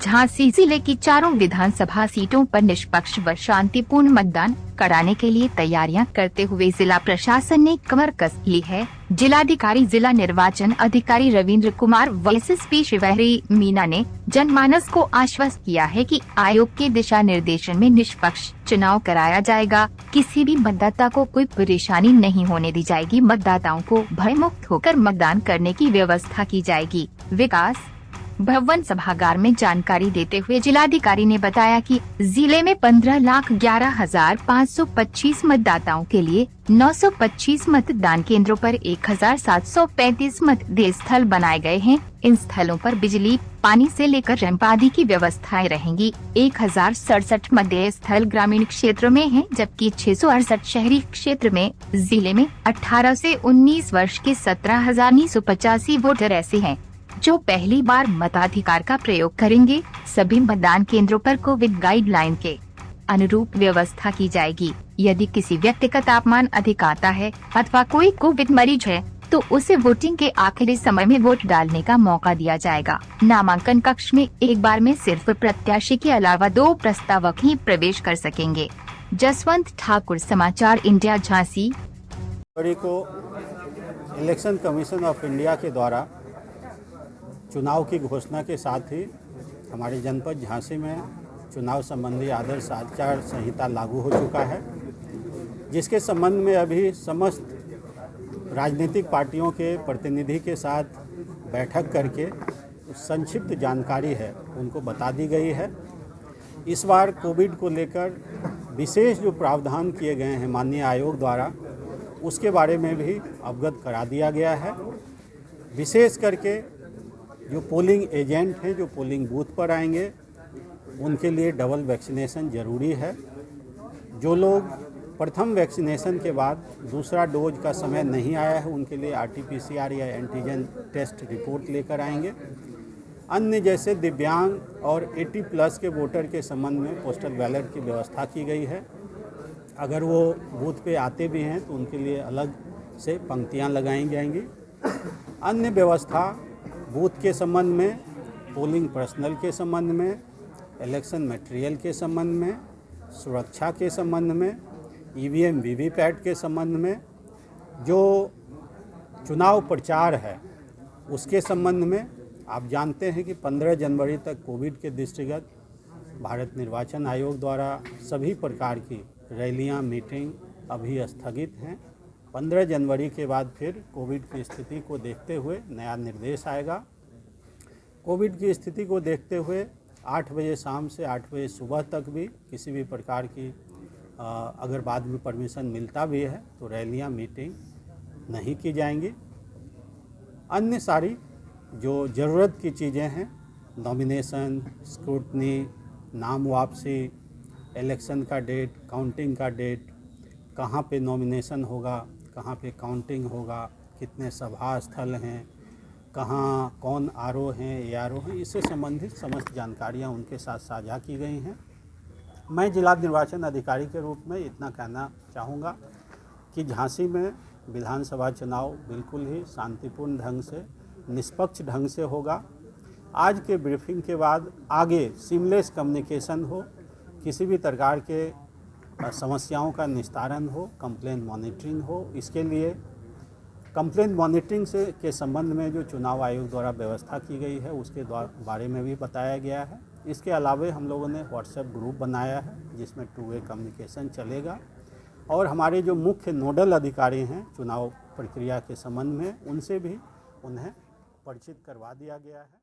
झांसी जिले की चारों विधानसभा सीटों पर निष्पक्ष व शांतिपूर्ण मतदान कराने के लिए तैयारियां करते हुए जिला प्रशासन ने कमर कस ली है। जिलाधिकारी जिला निर्वाचन अधिकारी रविंद्र कुमार व एसएसपी शिवहरी मीना ने जनमानस को आश्वस्त किया है कि आयोग के दिशा निर्देशन में निष्पक्ष चुनाव कराया जाएगा। किसी भी मतदाता को कोई परेशानी नहीं होने दी जाएगी। मतदाताओं को भयमुक्त होकर मतदान करने की व्यवस्था की जाएगी। विकास भवन सभागार में जानकारी देते हुए जिलाधिकारी ने बताया कि जिले में 15,11,525 मतदाताओं के लिए 925 मतदान केंद्रों पर 1,735 मतदेय स्थल बनाए गए हैं। इन स्थलों पर बिजली, पानी से लेकर रैंप आदि की व्यवस्थाएं रहेंगी। 1,067 मतदेय स्थल ग्रामीण क्षेत्रों में हैं, जबकि 668 शहरी क्षेत्र में। जिले में 18 से 19 वर्ष के 17,985 वोटर ऐसे हैं जो पहली बार मताधिकार का प्रयोग करेंगे। सभी मतदान केंद्रों पर कोविड गाइडलाइन के अनुरूप व्यवस्था की जाएगी। यदि किसी व्यक्ति का तापमान अधिक आता है अथवा कोई कोविड मरीज है तो उसे वोटिंग के आखिरी समय में वोट डालने का मौका दिया जाएगा। नामांकन कक्ष में एक बार में सिर्फ प्रत्याशी के अलावा 2 प्रस्तावक ही प्रवेश कर सकेंगे। जसवंत ठाकुर, समाचार इंडिया, झांसी। को इलेक्शन कमीशन ऑफ इंडिया के द्वारा चुनाव की घोषणा के साथ ही हमारे जनपद झांसी में चुनाव संबंधी आदर्श आचार संहिता लागू हो चुका है, जिसके संबंध में अभी समस्त राजनीतिक पार्टियों के प्रतिनिधि के साथ बैठक करके संक्षिप्त जानकारी है उनको बता दी गई है। इस बार कोविड को लेकर विशेष जो प्रावधान किए गए हैं माननीय आयोग द्वारा, उसके बारे में भी अवगत करा दिया गया है। विशेष करके जो पोलिंग एजेंट हैं जो पोलिंग बूथ पर आएंगे उनके लिए डबल वैक्सीनेशन ज़रूरी है। जो लोग प्रथम वैक्सीनेशन के बाद दूसरा डोज का समय नहीं आया है उनके लिए RT-PCR या एंटीजन टेस्ट रिपोर्ट लेकर आएंगे। अन्य जैसे दिव्यांग और 80+ के वोटर के संबंध में पोस्टल बैलेट की व्यवस्था की गई है। अगर वो बूथ पे आते भी हैं तो उनके लिए अलग से पंक्तियां लगाई जाएंगी। अन्य व्यवस्था बूथ के संबंध में, पोलिंग पर्सनल के संबंध में, इलेक्शन मटेरियल के संबंध में, सुरक्षा के संबंध में, EVM VVPAT के संबंध में, जो चुनाव प्रचार है उसके संबंध में। आप जानते हैं कि 15 जनवरी तक कोविड के दृष्टिगत भारत निर्वाचन आयोग द्वारा सभी प्रकार की रैलियां, मीटिंग अभी स्थगित हैं। 15 जनवरी के बाद फिर कोविड की स्थिति को देखते हुए नया निर्देश आएगा। कोविड की स्थिति को देखते हुए 8 बजे शाम से 8 बजे सुबह तक भी किसी भी प्रकार की अगर बाद में परमिशन मिलता भी है तो रैलियां, मीटिंग नहीं की जाएंगी। अन्य सारी जो ज़रूरत की चीज़ें हैं, नॉमिनेशन, स्क्रूटनी, नाम वापसी, इलेक्शन का डेट, काउंटिंग का डेट, कहाँ पे नॉमिनेशन होगा, कहाँ पे काउंटिंग होगा, कितने सभा स्थल हैं, कहाँ कौन RO हैं, ARO हैं, इससे संबंधित समस्त जानकारियाँ उनके साथ साझा की गई हैं। मैं जिला निर्वाचन अधिकारी के रूप में इतना कहना चाहूँगा कि झांसी में विधानसभा चुनाव बिल्कुल ही शांतिपूर्ण ढंग से, निष्पक्ष ढंग से होगा। आज के ब्रीफिंग के बाद आगे सीमलेस कम्युनिकेशन हो, किसी भी प्रकार के समस्याओं का निस्तारण हो, कंप्लेन मॉनिटरिंग हो। इसके लिए कंप्लेन मॉनिटरिंग से के संबंध में जो चुनाव आयोग द्वारा व्यवस्था की गई है उसके बारे में भी बताया गया है। इसके अलावा हम लोगों ने व्हाट्सएप ग्रुप बनाया है जिसमें 2 वे कम्युनिकेशन चलेगा और हमारे जो मुख्य नोडल अधिकारी हैं चुनाव प्रक्रिया के संबंध में उनसे भी उन्हें परिचित करवा दिया गया है।